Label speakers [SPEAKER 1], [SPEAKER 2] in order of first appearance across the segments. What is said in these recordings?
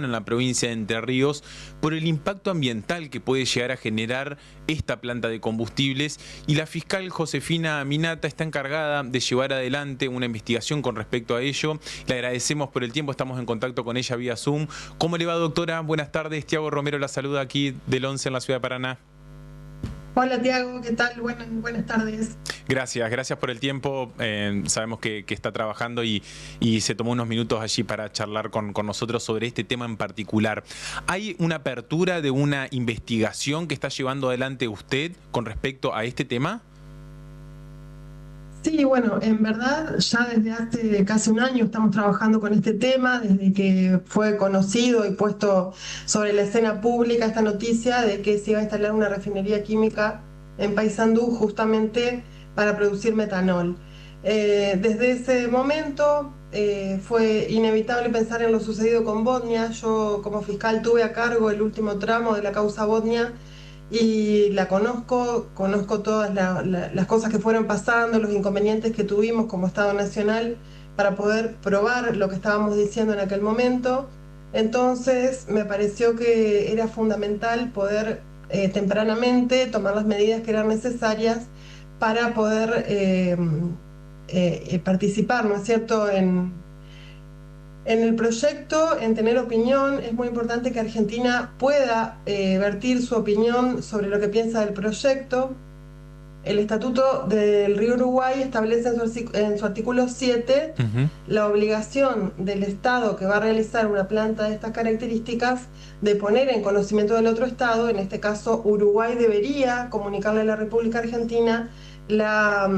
[SPEAKER 1] en la provincia de Entre Ríos por el impacto ambiental que puede llegar a generar esta planta de combustibles, y la fiscal Josefina Minata está encargada de llevar adelante una investigación con respecto a ello. Le agradecemos por el tiempo, estamos en contacto con ella vía Zoom. ¿Cómo le va, doctora? Buenas tardes, Tiago Romero la saluda aquí del 11 en la ciudad de Paraná.
[SPEAKER 2] Hola Tiago, ¿qué tal? Buenas tardes.
[SPEAKER 1] Gracias por el tiempo. Sabemos que está trabajando y se tomó unos minutos allí para charlar con nosotros sobre este tema en particular. ¿Hay una apertura de una investigación que está llevando adelante usted con respecto a este tema?
[SPEAKER 2] Sí, bueno, en verdad ya desde hace casi un año estamos trabajando con este tema, desde que fue conocido y puesto sobre la escena pública esta noticia de que se iba a instalar una refinería química en Paysandú justamente para producir metanol. Desde ese momento fue inevitable pensar en lo sucedido con Botnia. Yo como fiscal tuve a cargo el último tramo de la causa Botnia y la conozco todas las cosas que fueron pasando, los inconvenientes que tuvimos como Estado Nacional para poder probar lo que estábamos diciendo en aquel momento. Entonces me pareció que era fundamental poder tempranamente tomar las medidas que eran necesarias para poder participar, ¿no es cierto?, en el proyecto, en tener opinión. Es muy importante que Argentina pueda vertir su opinión sobre lo que piensa del proyecto. El Estatuto del Río Uruguay establece en su artículo 7 la obligación del Estado que va a realizar una planta de estas características de poner en conocimiento del otro Estado. En este caso, Uruguay debería comunicarle a la República Argentina las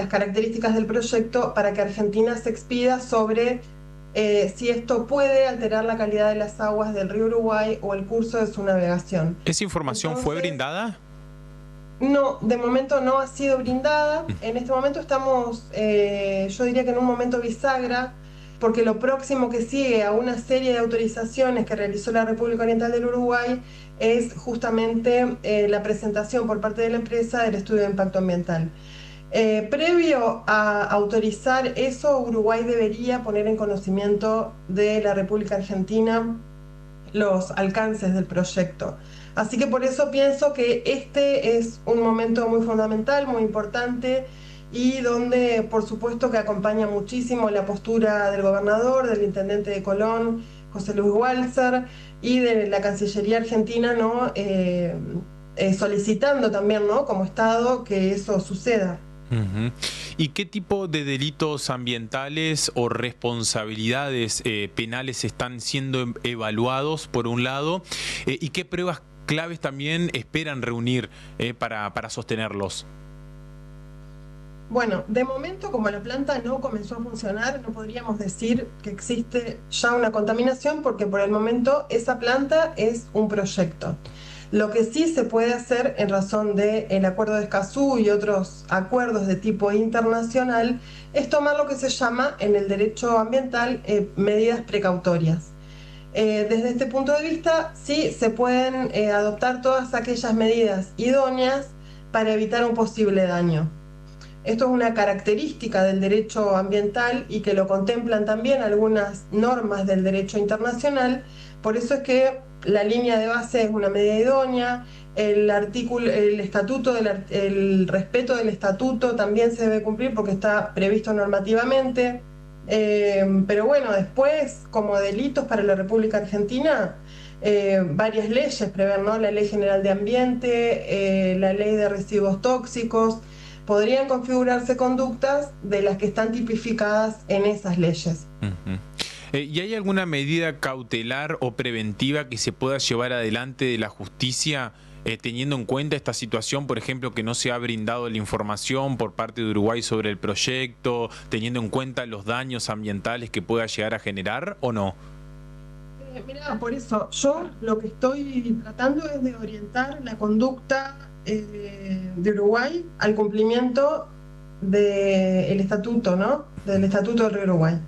[SPEAKER 2] características del proyecto para que Argentina se expida sobre si esto puede alterar la calidad de las aguas del río Uruguay o el curso de su navegación.
[SPEAKER 1] ¿Esa información fue brindada?
[SPEAKER 2] No, de momento no ha sido brindada. En este momento estamos, yo diría que en un momento bisagra, porque lo próximo que sigue a una serie de autorizaciones que realizó la República Oriental del Uruguay es justamente la presentación por parte de la empresa del estudio de impacto ambiental. Previo a autorizar eso, Uruguay debería poner en conocimiento de la República Argentina los alcances del proyecto. Así que por eso pienso que este es un momento muy fundamental, muy importante, y donde por supuesto que acompaña muchísimo la postura del gobernador, del intendente de Colón, José Luis Walser, y de la Cancillería Argentina, ¿no? Solicitando también, ¿no?, como Estado, que eso suceda.
[SPEAKER 1] ¿Y qué tipo de delitos ambientales o responsabilidades penales están siendo evaluados, por un lado, y qué pruebas claves también esperan reunir para sostenerlos?
[SPEAKER 2] Bueno, de momento, como la planta no comenzó a funcionar, no podríamos decir que existe ya una contaminación, porque por el momento esa planta es un proyecto. Lo que sí se puede hacer en razón del Acuerdo de Escazú y otros acuerdos de tipo internacional es tomar lo que se llama en el derecho ambiental medidas precautorias. Desde este punto de vista, sí se pueden adoptar todas aquellas medidas idóneas para evitar un posible daño. Esto es una característica del derecho ambiental y que lo contemplan también algunas normas del derecho internacional. Por eso es que la línea de base es una medida idónea. El estatuto, el respeto del estatuto también se debe cumplir porque está previsto normativamente. Pero bueno, después, como delitos para la República Argentina, varias leyes prevén, ¿no? La Ley General de Ambiente, la Ley de Residuos Tóxicos. Podrían configurarse conductas de las que están tipificadas en esas leyes.
[SPEAKER 1] ¿Y hay alguna medida cautelar o preventiva que se pueda llevar adelante de la justicia teniendo en cuenta esta situación, por ejemplo, que no se ha brindado la información por parte de Uruguay sobre el proyecto, teniendo en cuenta los daños ambientales que pueda llegar a generar, o no?
[SPEAKER 2] Mira, por eso yo lo que estoy tratando es de orientar la conducta de Uruguay al cumplimiento del estatuto, ¿no? Del Estatuto del Río Uruguay.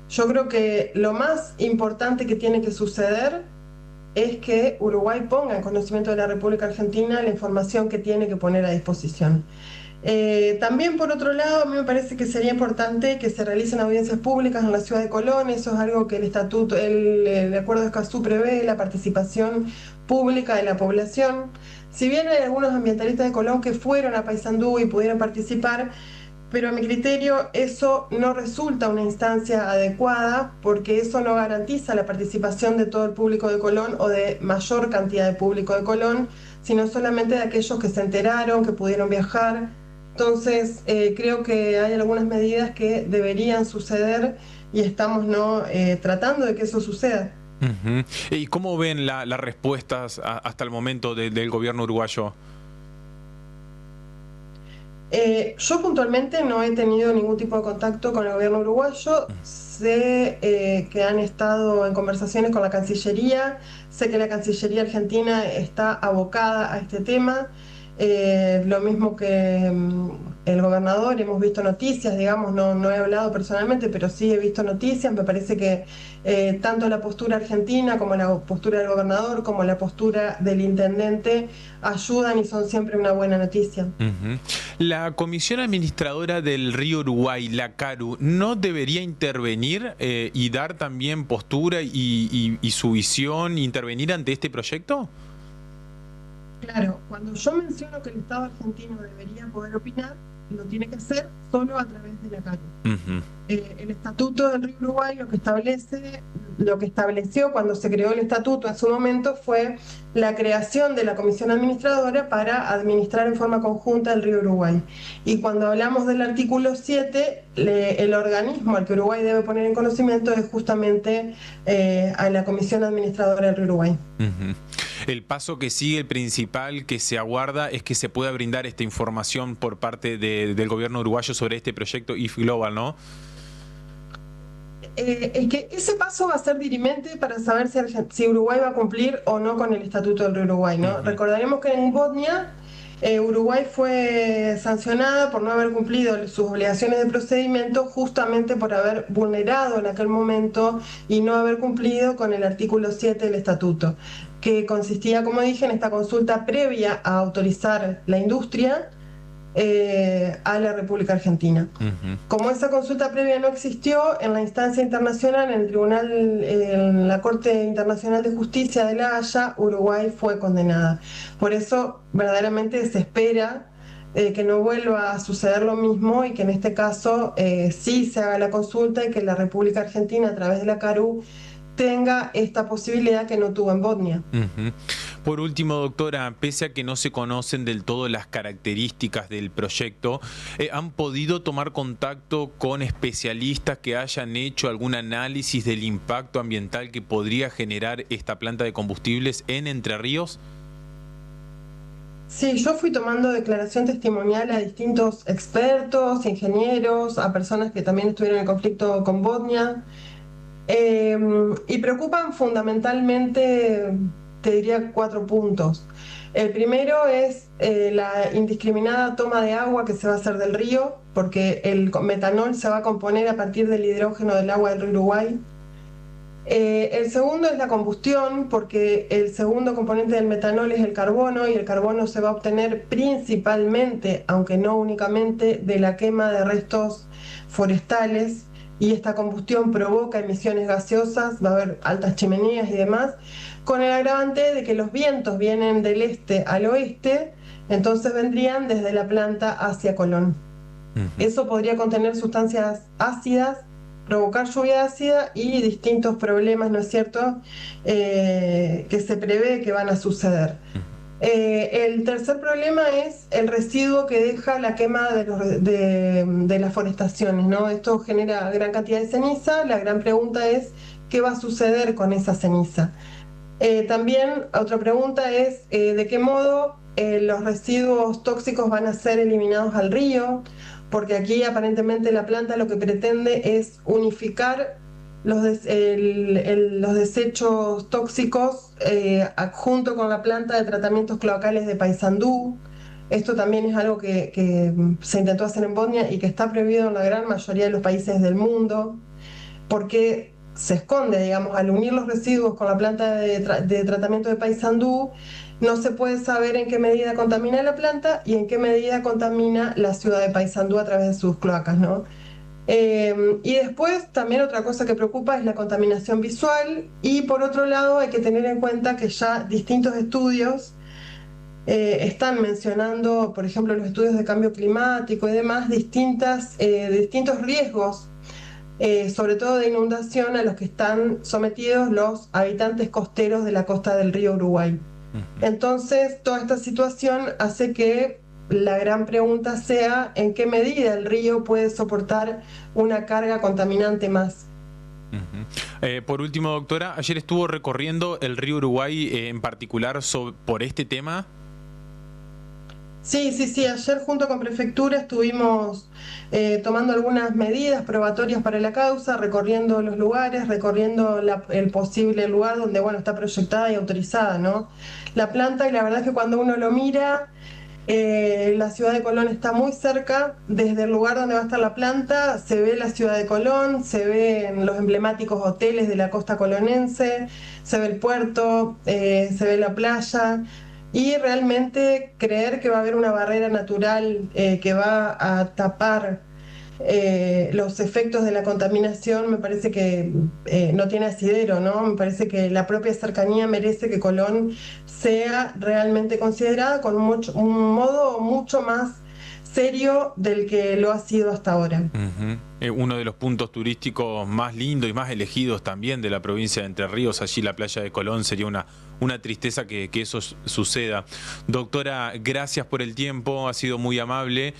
[SPEAKER 2] Yo creo que lo más importante que tiene que suceder es que Uruguay ponga en conocimiento de la República Argentina la información que tiene que poner a disposición. También, por otro lado, a mí me parece que sería importante que se realicen audiencias públicas en la ciudad de Colón. Eso es algo que el estatuto, el acuerdo de Escazú prevé, la participación pública de la población. Si bien hay algunos ambientalistas de Colón que fueron a Paysandú y pudieron participar, pero a mi criterio eso no resulta una instancia adecuada porque eso no garantiza la participación de todo el público de Colón o de mayor cantidad de público de Colón, sino solamente de aquellos que se enteraron, que pudieron viajar. Entonces, creo que hay algunas medidas que deberían suceder y estamos tratando de que eso suceda.
[SPEAKER 1] Ujú. ¿Y cómo ven las respuestas hasta el momento del gobierno uruguayo?
[SPEAKER 2] Yo puntualmente no he tenido ningún tipo de contacto con el gobierno uruguayo. Sé que han estado en conversaciones con la Cancillería, sé que la Cancillería argentina está abocada a este tema, lo mismo que el gobernador. Hemos visto noticias, digamos, no he hablado personalmente, pero sí he visto noticias. Me parece que tanto la postura argentina como la postura del gobernador como la postura del intendente ayudan y son siempre una buena noticia.
[SPEAKER 1] Ujú. La Comisión Administradora del Río Uruguay, la CARU, ¿no debería intervenir y dar también postura y su visión, intervenir ante este proyecto?
[SPEAKER 2] Claro, cuando yo menciono que el Estado argentino debería poder opinar, lo tiene que hacer solo a través de la CARU.
[SPEAKER 1] Ujú.
[SPEAKER 2] El Estatuto del Río Uruguay lo que estableció cuando se creó el estatuto en su momento fue la creación de la comisión administradora para administrar en forma conjunta el Río Uruguay. Y cuando hablamos del artículo 7, el organismo al que Uruguay debe poner en conocimiento es justamente a la comisión administradora del Río Uruguay.
[SPEAKER 1] Ujú. El paso que sigue, el principal que se aguarda, es que se pueda brindar esta información por parte del gobierno uruguayo sobre este proyecto IF Global, ¿no?
[SPEAKER 2] Es que ese paso va a ser dirimente para saber si Uruguay va a cumplir o no con el Estatuto del Río Uruguay, ¿no?
[SPEAKER 1] Ujú.
[SPEAKER 2] Recordaremos que en Botnia Uruguay fue sancionada por no haber cumplido sus obligaciones de procedimiento justamente por haber vulnerado en aquel momento y no haber cumplido con el artículo 7 del Estatuto, que consistía, como dije, en esta consulta previa a autorizar la industria a la República Argentina.
[SPEAKER 1] Ujú.
[SPEAKER 2] Como esa consulta previa no existió, en la instancia internacional, en el tribunal, en la Corte Internacional de Justicia de La Haya, Uruguay fue condenada. Por eso, verdaderamente se espera que no vuelva a suceder lo mismo y que en este caso sí se haga la consulta y que la República Argentina, a través de la CARU, tenga esta posibilidad que no tuvo en Botnia.
[SPEAKER 1] Ujú. Por último, doctora, pese a que no se conocen del todo las características del proyecto, ¿han podido tomar contacto con especialistas que hayan hecho algún análisis del impacto ambiental que podría generar esta planta de combustibles en Entre Ríos?
[SPEAKER 2] Sí, yo fui tomando declaración testimonial a distintos expertos, ingenieros, a personas que también estuvieron en conflicto con Botnia. Y preocupan fundamentalmente, te diría, 4 puntos. El primero es la indiscriminada toma de agua que se va a hacer del río, porque el metanol se va a componer a partir del hidrógeno del agua del río Uruguay. El segundo es la combustión, porque el segundo componente del metanol es el carbono, y el carbono se va a obtener principalmente, aunque no únicamente, de la quema de restos forestales, y esta combustión provoca emisiones gaseosas, va a haber altas chimeneas y demás, con el agravante de que los vientos vienen del este al oeste, entonces vendrían desde la planta hacia Colón.
[SPEAKER 1] Ujú.
[SPEAKER 2] Eso podría contener sustancias ácidas, provocar lluvia ácida y distintos problemas, ¿no es cierto?, que se prevé que van a suceder. El tercer problema es el residuo que deja la quema de las forestaciones, ¿no? Esto genera gran cantidad de ceniza. La gran pregunta es, ¿qué va a suceder con esa ceniza? También otra pregunta es, ¿de qué modo los residuos tóxicos van a ser eliminados al río? Porque aquí aparentemente la planta lo que pretende es unificar los desechos tóxicos junto con la planta de tratamientos cloacales de Paysandú. Esto también es algo que se intentó hacer en Botnia y que está prohibido en la gran mayoría de los países del mundo, porque se esconde, digamos, al unir los residuos con la planta de tratamiento de Paysandú, no se puede saber en qué medida contamina la planta y en qué medida contamina la ciudad de Paysandú a través de sus cloacas, ¿no? Y después también otra cosa que preocupa es la contaminación visual, y por otro lado hay que tener en cuenta que ya distintos estudios están mencionando, por ejemplo, los estudios de cambio climático y demás, distintos riesgos, sobre todo de inundación, a los que están sometidos los habitantes costeros de la costa del río Uruguay. Entonces, toda esta situación hace que la gran pregunta sea en qué medida el río puede soportar una carga contaminante más.
[SPEAKER 1] Por último, doctora, ayer estuvo recorriendo el río Uruguay en particular por este tema.
[SPEAKER 2] Sí, ayer junto con Prefectura estuvimos tomando algunas medidas probatorias para la causa, recorriendo los lugares, recorriendo el posible lugar donde, bueno, está proyectada y autorizada, ¿no? La planta, y la verdad es que cuando uno lo mira, la ciudad de Colón está muy cerca. Desde el lugar donde va a estar la planta se ve la ciudad de Colón, se ven los emblemáticos hoteles de la costa colonense, se ve el puerto, se ve la playa. Y realmente creer que va a haber una barrera natural que va a tapar los efectos de la contaminación, me parece que no tiene asidero, ¿no? Me parece que la propia cercanía merece que Colón sea realmente considerada con un modo mucho más serio del que lo ha sido hasta ahora.
[SPEAKER 1] Uno de los puntos turísticos más lindos y más elegidos también de la provincia de Entre Ríos, allí la playa de Colón, sería una tristeza que eso suceda. Doctora, gracias por el tiempo, ha sido muy amable,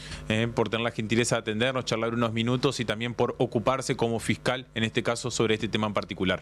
[SPEAKER 1] por tener la gentileza de atendernos, charlar unos minutos y también por ocuparse como fiscal, en este caso, sobre este tema en particular.